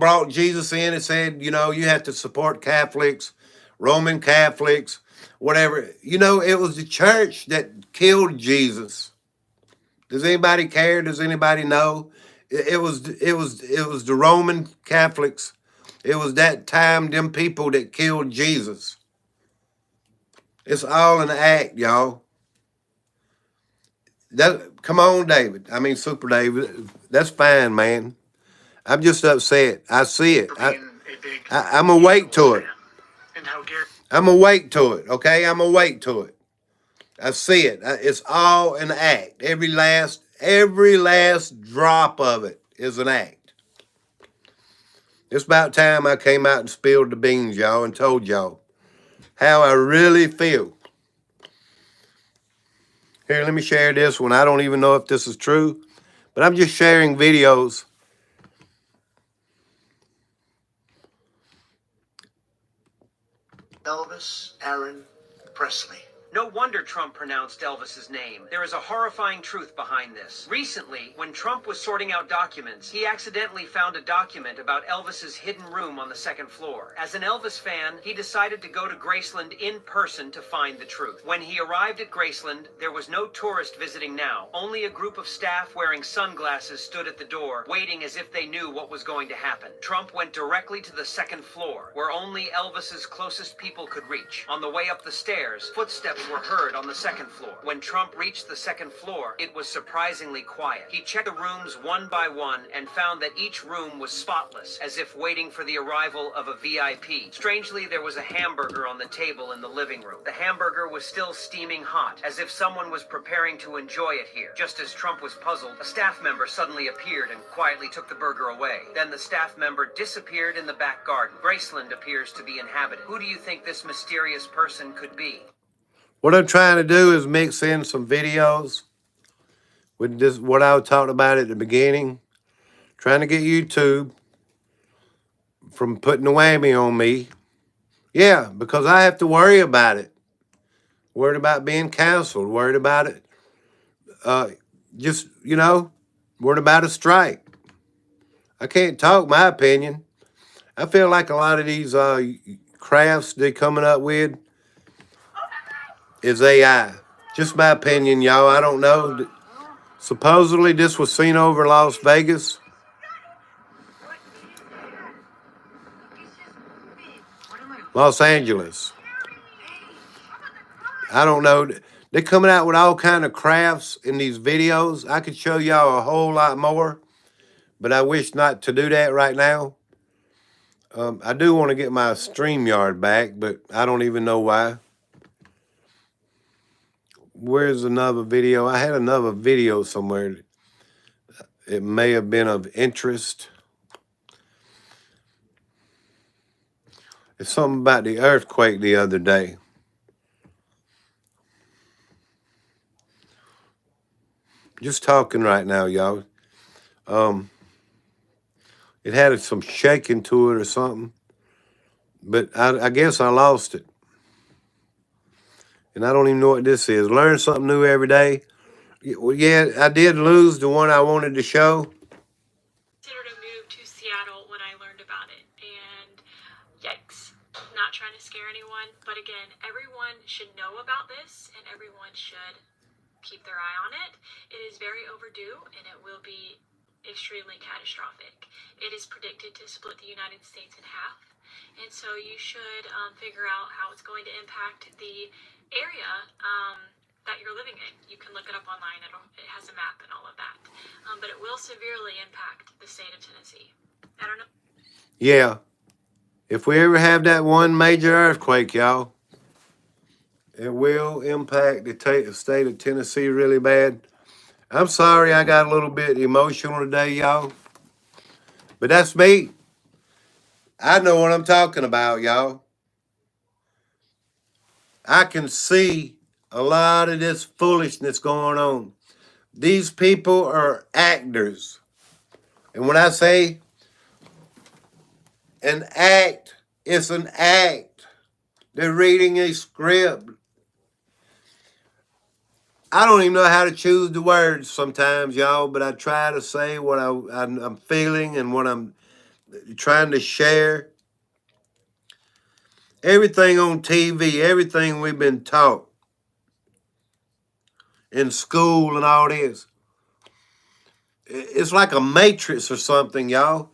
brought Jesus in and said, you have to support Catholics, Roman Catholics, whatever. It was the church that killed Jesus. Does anybody care? Does anybody know? It was the Roman Catholics. It was that time, them people that killed Jesus. It's all an act, y'all. Come on, David. I mean, Super David. That's fine, man. I'm just upset. I see it. I'm awake to it. I'm awake to it, okay? I'm awake to it. I see it. It's all an act. Every last drop of it is an act. It's about time I came out and spilled the beans, y'all, and told y'all how I really feel. Here, let me share this one. I don't even know if this is true, but I'm just sharing videos. Elvis Aaron Presley. No wonder Trump pronounced Elvis's name. There is a horrifying truth behind this. Recently, when Trump was sorting out documents, he accidentally found a document about Elvis's hidden room on the second floor. As an Elvis fan, he decided to go to Graceland in person to find the truth. When he arrived at Graceland, there was no tourist visiting now. Only a group of staff wearing sunglasses stood at the door, waiting as if they knew what was going to happen. Trump went directly to the second floor, where only Elvis's closest people could reach. On the way up the stairs, footsteps footsteps were heard on the second floor. When Trump reached the second floor, it was surprisingly quiet. He checked the rooms one by one and found that each room was spotless, as if waiting for the arrival of a VIP. Strangely, there was a hamburger on the table in the living room. The hamburger was still steaming hot, as if someone was preparing to enjoy it here. Just as Trump was puzzled, a staff member suddenly appeared and quietly took the burger away. Then the staff member disappeared in the back garden. Graceland appears to be inhabited. Who do you think this mysterious person could be? What I'm trying to do is mix in some videos with this, what I talked about at the beginning. Trying to get YouTube from putting the whammy on me. Yeah, because I have to worry about it. Worried about being canceled. Worried about it. Worried about a strike. I can't talk my opinion. I feel like a lot of these crafts they're coming up with is AI. Just my opinion, y'all. I don't know. Supposedly this was seen over Las Vegas. Los Angeles. I don't know. They're coming out with all kind of crafts in these videos. I could show y'all a whole lot more, but I wish not to do that right now. I do want to get my StreamYard back, but I don't even know why. Where's another video? I had another video somewhere. It may have been of interest. It's something about the earthquake the other day. Just talking right now, y'all. It had some shaking to it or something. But I guess I lost it. And I don't even know what this is. Learn something new every day. Well, yeah, I did lose the one I wanted to show. Considered a move to Seattle when I learned about it, and yikes. Not trying to scare anyone, but again, everyone should know about this and everyone should keep their eye on it. It is very overdue and it will be extremely catastrophic. It is predicted to split the United States in half, and so you should figure out how it's going to impact the area that you're living in. You can look it up online. It has a map and all of that. But it will severely impact the state of Tennessee. I don't know. Yeah. If we ever have that one major earthquake, y'all, it will impact the state of Tennessee really bad. I'm sorry I got a little bit emotional today, y'all. But that's me. I know what I'm talking about, y'all. I can see a lot of this foolishness going on. These people are actors. And when I say an act, it's an act. They're reading a script. I don't even know how to choose the words sometimes, y'all, but I try to say what I'm feeling and what I'm trying to share. Everything on TV, everything we've been taught in school and all this, it's like a matrix or something, y'all.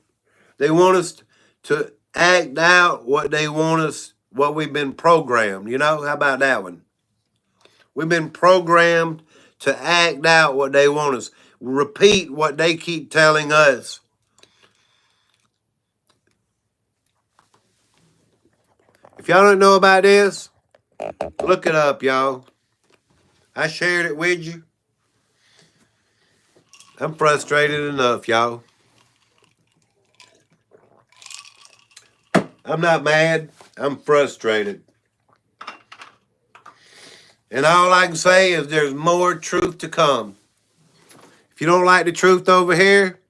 They want us to act out what they want us, what we've been programmed. You know, how about that one? We've been programmed to act out what they want us, repeat what they keep telling us. If y'all don't know about this, look it up, y'all. I shared it with you. I'm frustrated enough, y'all. I'm not mad. I'm frustrated. And all I can say is there's more truth to come. If you don't like the truth over here,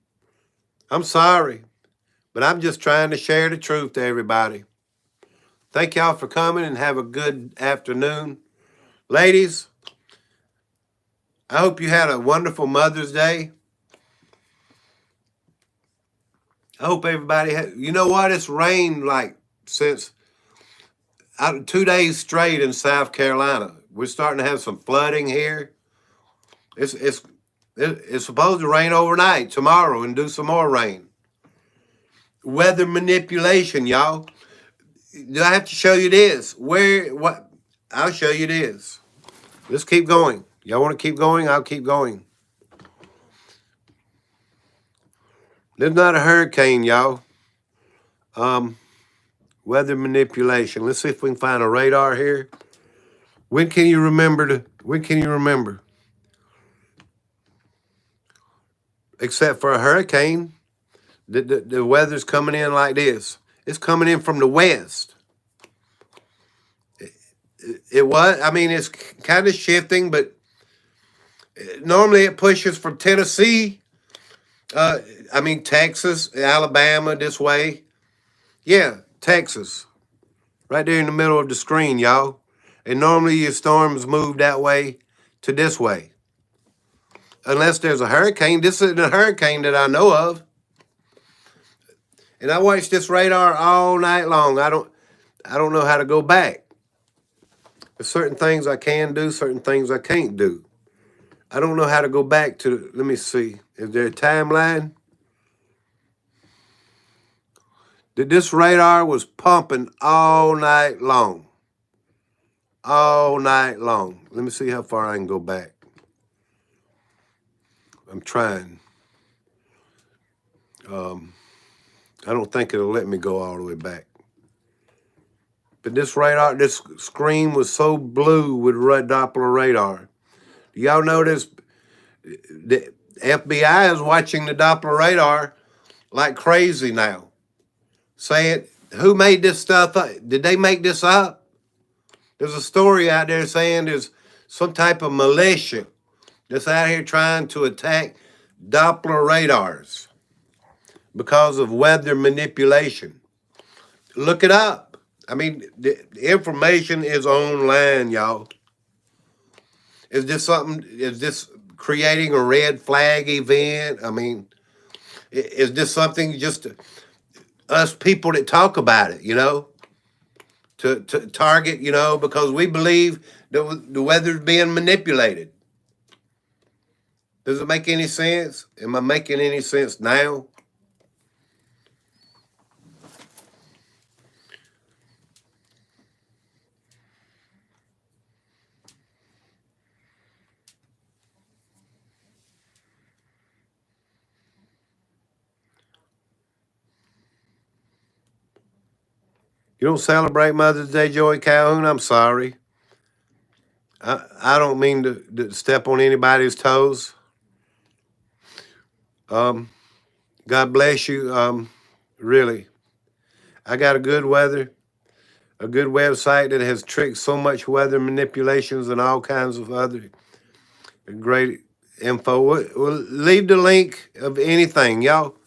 I'm sorry. But I'm just trying to share the truth to everybody. Thank y'all for coming and have a good afternoon. Ladies, I hope you had a wonderful Mother's Day. I hope everybody had, you know what? It's rained like since 2 days straight in South Carolina. We're starting to have some flooding here. It's supposed to rain overnight tomorrow and do some more rain. Weather manipulation, y'all. Do I have to show you this? What? I'll show you this. Let's keep going. Y'all want to keep going? I'll keep going. There's not a hurricane, y'all. Weather manipulation. Let's see if we can find a radar here. When can you remember? Except for a hurricane, the weather's coming in like this. It's coming in from the west. It was. I mean, it's kind of shifting, but normally it pushes from Tennessee. Texas, Alabama, this way. Yeah, Texas, right there in the middle of the screen, y'all. And normally your storms move that way to this way. Unless there's a hurricane. This isn't a hurricane that I know of. And I watched this radar all night long. I don't know how to go back. There's certain things I can do, certain things I can't do. I don't know how to go back to, let me see. Is there a timeline? This radar was pumping all night long. All night long. Let me see how far I can go back. I'm trying. I don't think it'll let me go all the way back. But this radar, this screen was so blue with red Doppler radar. Y'all notice the FBI is watching the Doppler radar like crazy now. Saying, who made this stuff up? Did they make this up? There's a story out there saying there's some type of militia that's out here trying to attack Doppler radars because of weather manipulation. Look it up. I mean, the information is online, y'all. Is this creating a red flag event? I mean, is this something just us people that talk about it, to target, because we believe that the weather's being manipulated? Does it make any sense? Am I making any sense now? You don't celebrate Mother's Day, Joey Calhoun? I'm sorry. I don't mean to step on anybody's toes. God bless you. Really. I got a good website that has tricked so much weather manipulations and all kinds of other great info. We'll leave the link of anything, y'all.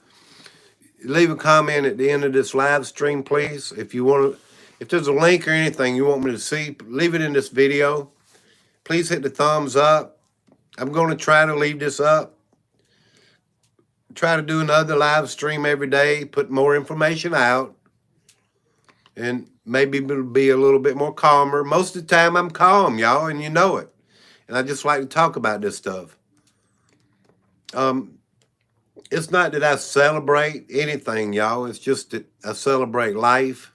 Leave a comment at the end of this live stream, please. If there's a link or anything you want me to see, leave it in this video. Please hit the thumbs up. I'm going to try to leave this up. Try to do another live stream every day, put more information out, and maybe it'll be a little bit more calmer. Most of the time I'm calm, y'all, and you know it. And I just like to talk about this stuff. It's not that I celebrate anything, y'all. It's just that I celebrate life.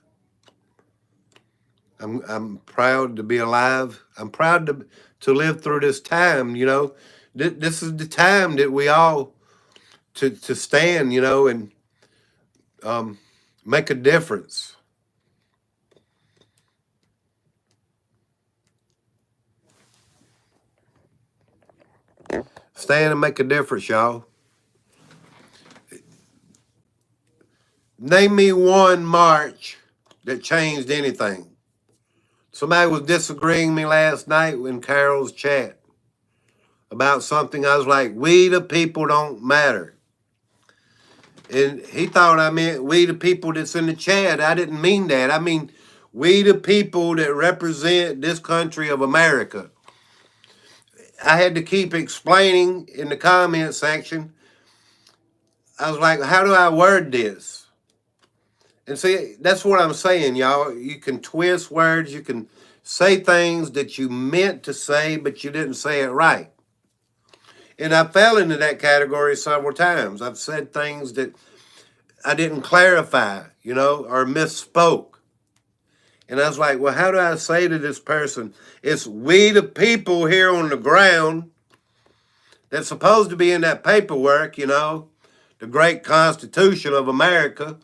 I'm proud to be alive. I'm proud to live through this time, This is the time that we all to stand, and make a difference. Stand and make a difference, y'all. Name me one march that changed anything. Somebody was disagreeing with me last night in Carol's chat about something. I was like, we the people don't matter. And he thought I meant we the people that's in the chat. I didn't mean that. I mean, we the people that represent this country of America. I had to keep explaining in the comment section. I was like, how do I word this? And see, that's what I'm saying, y'all. You can twist words. You can say things that you meant to say, but you didn't say it right. And I fell into that category several times. I've said things that I didn't clarify, or misspoke. And I was like, well, how do I say to this person? It's we the people here on the ground that's supposed to be in that paperwork, you know, the great Constitution of America,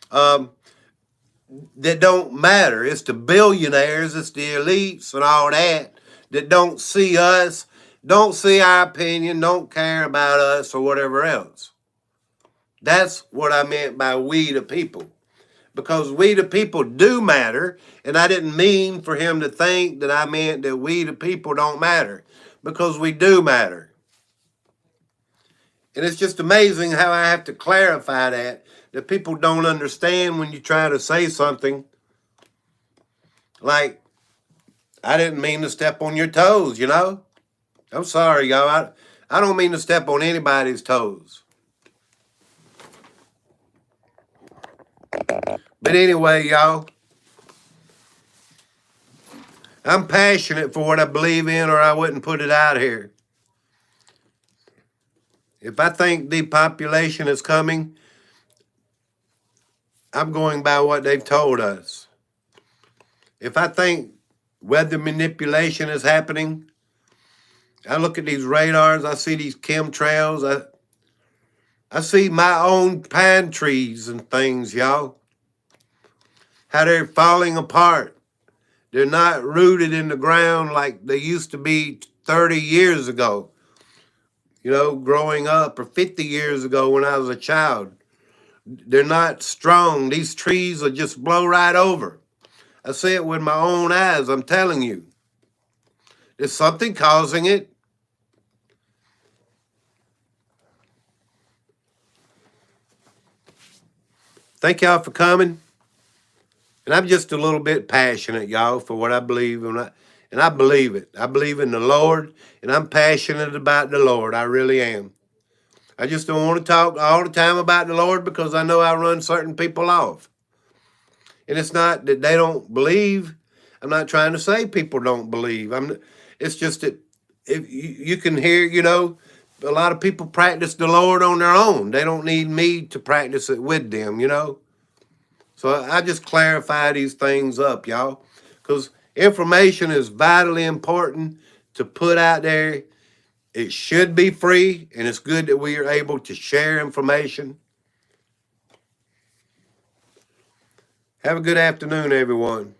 that don't matter. It's the billionaires, it's the elites and all that don't see us, don't see our opinion, don't care about us or whatever else. That's what I meant by we the people. Because we the people do matter, and I didn't mean for him to think that I meant that we the people don't matter, because we do matter. And it's just amazing how I have to clarify that people don't understand when you try to say something like, I didn't mean to step on your toes, you know? I'm sorry, y'all. I don't mean to step on anybody's toes. But anyway, y'all, I'm passionate for what I believe in, or I wouldn't put it out here. If I think depopulation is coming, I'm going by what they've told us. If I think weather manipulation is happening, I look at these radars, I see these chemtrails, I see my own pine trees and things, y'all. How they're falling apart. They're not rooted in the ground like they used to be 30 years ago. You know, growing up, or 50 years ago when I was a child. They're not strong. These trees will just blow right over. I see it with my own eyes, I'm telling you. There's something causing it. Thank y'all for coming. And I'm just a little bit passionate, y'all, for what I believe. And I believe it. I believe in the Lord, and I'm passionate about the Lord. I really am. I just don't want to talk all the time about the Lord because I know I run certain people off. And it's not that they don't believe. I'm not trying to say people don't believe. It's just that if you can hear, you know, a lot of people practice the Lord on their own. They don't need me to practice it with them, you know. So I just clarify these things up, y'all, because information is vitally important to put out there. It should be free, and it's good that we are able to share information. Have a good afternoon, everyone.